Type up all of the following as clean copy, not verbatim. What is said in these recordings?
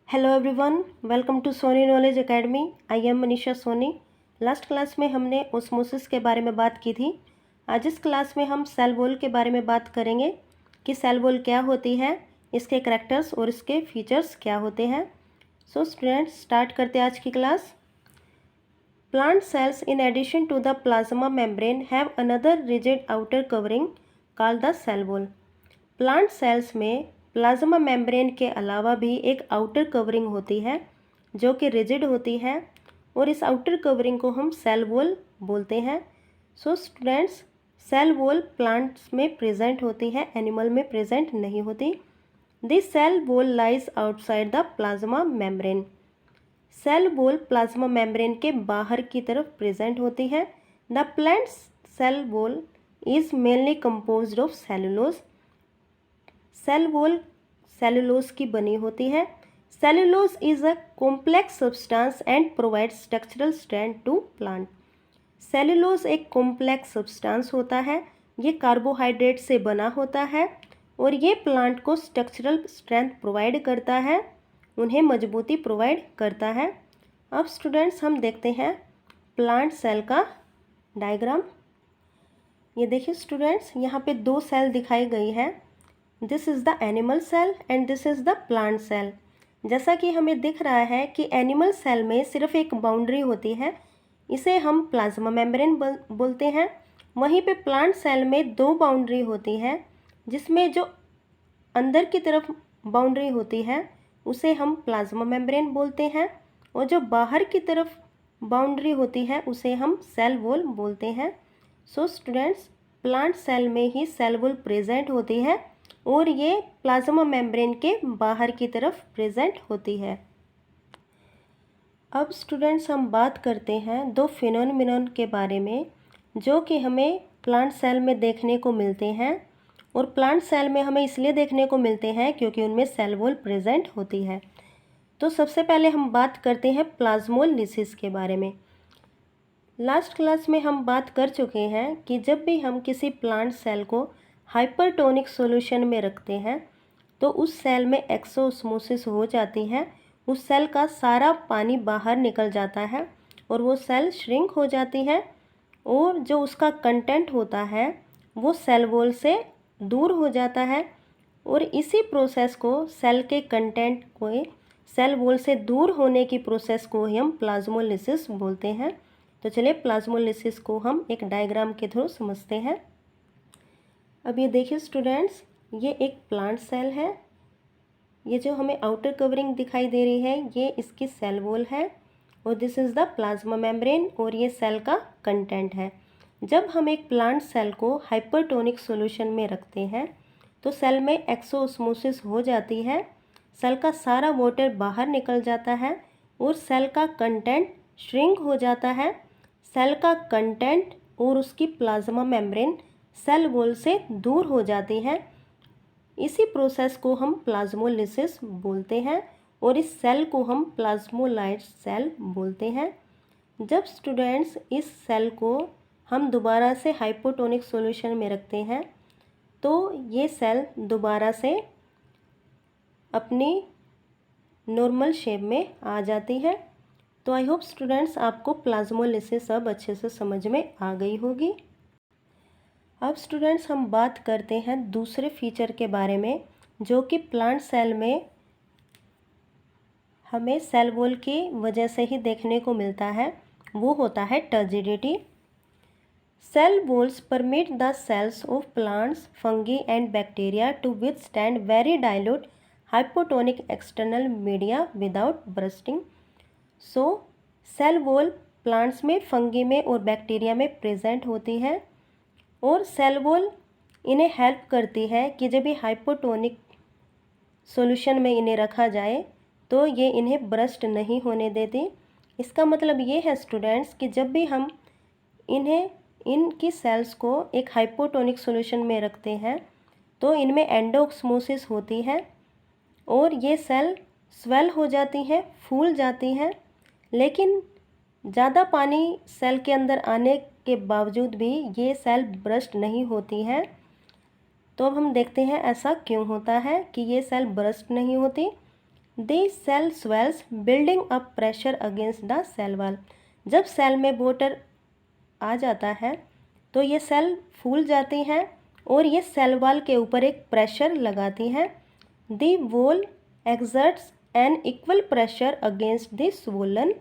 Hello everyone, welcome to Soni knowledge academy. I am Manisha Soni. Last class में हमने osmosis के बारे में बात की थी। आज इस क्लास में हम सेल वॉल के बारे में बात करेंगे कि सेल वॉल क्या होती है, इसके करैक्टर्स और इसके फीचर्स क्या होते हैं। सो स्टूडेंट्स, स्टार्ट करते हैं आज की class. Plant cells in addition to the plasma membrane have another rigid outer covering called the cell wall. Plant cells में प्लाज्मा मेम्ब्रेन के अलावा भी एक आउटर कवरिंग होती है जो कि रिजिड होती है, और इस आउटर कवरिंग को हम सेल वॉल बोलते हैं। So students, cell wall plants में प्रेजेंट होती है, एनिमल में प्रेजेंट नहीं होती। This cell wall lies outside the plasma membrane. Cell wall plasma membrane के बाहर की तरफ प्रेजेंट होती है। The plant cell wall is mainly composed of cellulose. Cell wall cellulose की बनी होती है। Cellulose is a complex substance and provide structural strength to plant. Cellulose एक कॉम्प्लेक्स सब्सटेंस होता है, ये कार्बोहाइड्रेट से बना होता है और ये प्लांट को स्ट्रक्चरल स्ट्रेंथ प्रोवाइड करता है, उन्हें मजबूती प्रोवाइड करता है। अब स्टूडेंट्स, हम देखते हैं प्लांट सेल का डायग्राम। ये देखिए स्टूडेंट्स, यहाँ पे दो सेल दिखाई गई है। This is the animal cell and this is the plant cell. जैसा कि हमें दिख रहा है कि एनिमल सेल में सिर्फ एक बाउंड्री होती है, इसे हम प्लाज्मा मेम्ब्रेन बोलते हैं। वहीं पे प्लांट सेल में दो बाउंड्री होती है, जिसमें जो अंदर की तरफ बाउंड्री होती है उसे हम प्लाज्मा मेम्ब्रेन बोलते हैं, और जो बाहर की तरफ बाउंड्री होती है उसे हम सेल वॉल बोलते हैं। सो स्टूडेंट्स, प्लांट सेल में ही सेल वॉल प्रेजेंट होती है और ये प्लाज्मा मेम्ब्रेन के बाहर की तरफ प्रेजेंट होती है। अब स्टूडेंट्स, हम बात करते हैं दो फिनोमिनन के बारे में जो कि हमें प्लांट सेल में देखने को मिलते हैं, और प्लांट सेल में हमें इसलिए देखने को मिलते हैं क्योंकि उनमें सेल वॉल प्रेजेंट होती है। तो सबसे पहले हम बात करते हैं प्लाज्मोलिसिस के बारे में। लास्ट क्लास में हम बात कर चुके हैं कि जब भी हम किसी प्लांट सेल को हाइपरटोनिक सॉल्यूशन में रखते हैं तो उस सेल में एक्सोस्मोसिस हो जाती है, उस सेल का सारा पानी बाहर निकल जाता है और वो सेल श्रिंक हो जाती है, और जो उसका कंटेंट होता है वो सेल वॉल से दूर हो जाता है, और इसी प्रोसेस को, सेल के कंटेंट को सेल वॉल से दूर होने की प्रोसेस को ही हम प्लाज्मोलिसिस बोलते हैं। तो चलिए प्लाज्मोलिसिस को हम एक डायग्राम के थ्रू समझते हैं। अब ये देखिए स्टूडेंट्स, ये एक प्लांट सेल है। ये जो हमें आउटर कवरिंग दिखाई दे रही है ये इसकी सेल वॉल है, और this is the plasma membrane, और ये सेल का कंटेंट है। जब हम एक प्लांट सेल को हाइपरटोनिक सॉल्यूशन में रखते हैं तो सेल में एक्सोस्मोसिस हो जाती है, सेल का सारा वाटर बाहर निकल जाता है और सेल का कंटेंट श्रिंक हो जाता है। सेल का कंटेंट और उसकी प्लाज्मा मेम्ब्रेन सेल वॉल से दूर हो जाती है। इसी प्रोसेस को हम प्लाज्मोलिसिस बोलते हैं, और इस सेल को हम प्लाज्मोलाइट सेल बोलते हैं। जब स्टूडेंट्स इस सेल को हम दोबारा से हाइपोटोनिक सॉल्यूशन में रखते हैं तो ये सेल दोबारा से अपनी नॉर्मल शेप में आ जाती है। तो आई होप स्टूडेंट्स, आपको प्लाज्मोलिसिस अब अच्छे से समझ में आ गई होगी। अब स्टूडेंट्स, हम बात करते हैं दूसरे फीचर के बारे में जो कि प्लांट सेल में हमें सेल वॉल की वजह से ही देखने को मिलता है, वो होता है turgidity. Cell walls permit the cells of plants, fungi and bacteria to withstand very dilute hypotonic external media without bursting. So cell wall plants में, फंगी में और बैक्टीरिया में प्रेजेंट होती है, और सेल वॉल इन्हें हेल्प करती है कि जब ये हाइपोटोनिक सॉल्यूशन में इन्हें रखा जाए तो ये इन्हें बर्स्ट नहीं होने देती। इसका मतलब ये है स्टूडेंट्स कि जब भी हम इनकी सेल्स को एक हाइपोटोनिक सॉल्यूशन में रखते हैं तो इनमें एंडोऑस्मोसिस होती है और ये सेल स्वेल हो जाती हैं, फूल जाती हैं, लेकिन ज़्यादा पानी सेल के अंदर आने के बावजूद भी ये सेल बर्स्ट नहीं होती हैं। तो अब हम देखते हैं ऐसा क्यों होता है कि ये सेल बर्स्ट नहीं होती। The cell swells building up pressure against the cell wall. जब सेल में वाटर आ जाता है तो ये सेल फूल जाती हैं और ये सेल वॉल के ऊपर एक प्रेशर लगाती हैं। The wall exerts an equal pressure against the swollen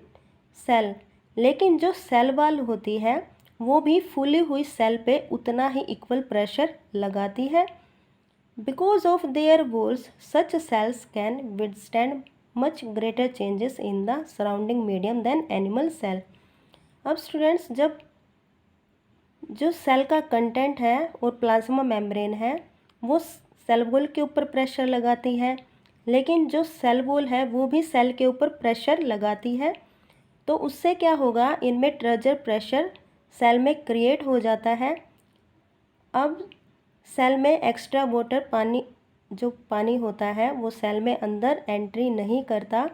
cell. लेकिन जो सेल वॉल होती है वो भी फूली हुई सेल पे उतना ही इक्वल प्रेशर लगाती है। Because of their walls such cells can withstand much greater changes in the surrounding medium than animal cell. अब स्टूडेंट्स, जब जो सेल का कंटेंट है और प्लाज्मा मेम्ब्रेन है वो सेल वॉल के ऊपर प्रेशर लगाती है, लेकिन जो सेल वॉल है वो भी सेल के ऊपर प्रेशर लगाती है, तो उससे क्या होगा, इनमें ट्रेजर प्रेशर सेल में क्रिएट हो जाता है। अब सेल में एक्स्ट्रा वाटर जो पानी होता है वो सेल में अंदर एंट्री नहीं करता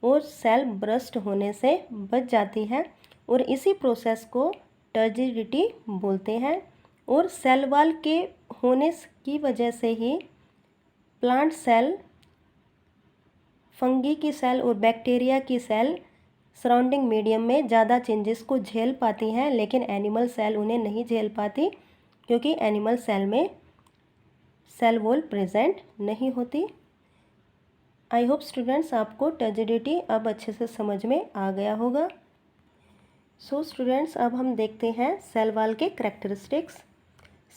और सेल ब्रस्ट होने से बच जाती है, और इसी प्रोसेस को टर्जिडिटी बोलते हैं। और सेल वॉल के होने की वजह से ही प्लांट सेल, फंगी की सेल और बैक्टीरिया की सेल सराउंडिंग मीडियम में ज़्यादा चेंजेस को झेल पाती हैं, लेकिन एनिमल सेल उन्हें नहीं झेल पाती क्योंकि एनिमल सेल में सेल वॉल प्रेजेंट नहीं होती। आई होप स्टूडेंट्स आपको टर्जिडिटी अब अच्छे से समझ में आ गया होगा। सो स्टूडेंट्स, अब हम देखते हैं सेल वॉल के characteristics.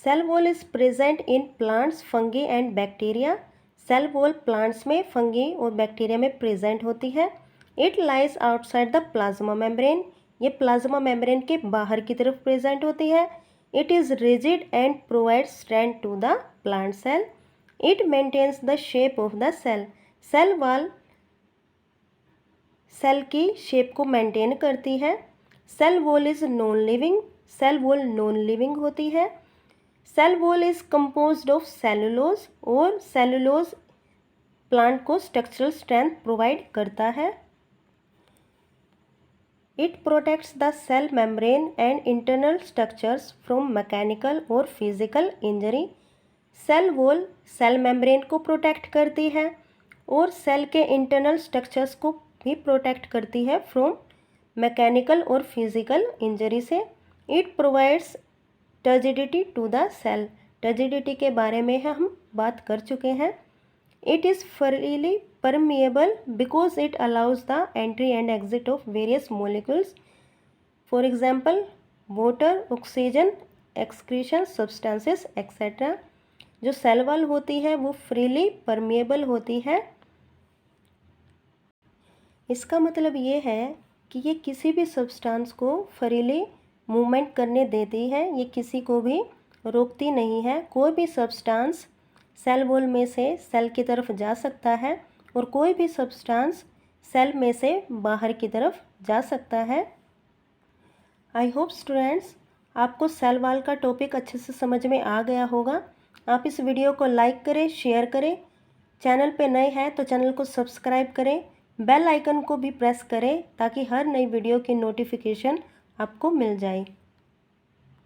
Cell wall is present in plants, fungi and bacteria. Cell wall plants में, फंगी और बैक्टीरिया में प्रेजेंट होती है। It lies outside the plasma membrane. ये प्लाज्मा मेम्ब्रेन के बाहर की तरफ प्रेजेंट होती है। It is rigid and provide strength to the plant cell. It maintains the shape of the cell. Cell wall cell की शेप को मेंटेन करती है। Cell wall is non living. Cell wall non living होती है। Cell wall is composed of cellulose, और cellulose plant को structural strength provide करता है। It protects the cell membrane and internal structures from mechanical और physical injury. Cell wall cell membrane को protect करती है और सेल के इंटरनल स्ट्रक्चर्स को भी प्रोटेक्ट करती है फ्रॉम मैकेनिकल और फिजिकल इंजरी से। It provides turgidity to the cell. Turgidity के बारे में हम बात कर चुके हैं। It is freely permeable because it allows the entry and exit of various molecules, for example water, oxygen, excretion substances etc. जो सेल वॉल होती है वो फ्रीली परमिएबल होती है। इसका मतलब ये है कि ये किसी भी सब्सटेंस को फ्रीली मूवमेंट करने देती है, ये किसी को भी रोकती नहीं है। कोई भी सब्सटेंस सेल वॉल में से सेल की तरफ जा सकता है और कोई भी सब्सटेंस सेल में से बाहर की तरफ जा सकता है। आई होप स्टूडेंट्स आपको सेल वॉल का टॉपिक अच्छे से समझ में आ गया होगा। आप इस वीडियो को लाइक करें, शेयर करें। चैनल पे नए हैं तो चैनल को सब्सक्राइब करें, बेल आइकन को भी प्रेस करें ताकि हर नई वीडियो की नोटिफिकेशन आपको मिल जाए।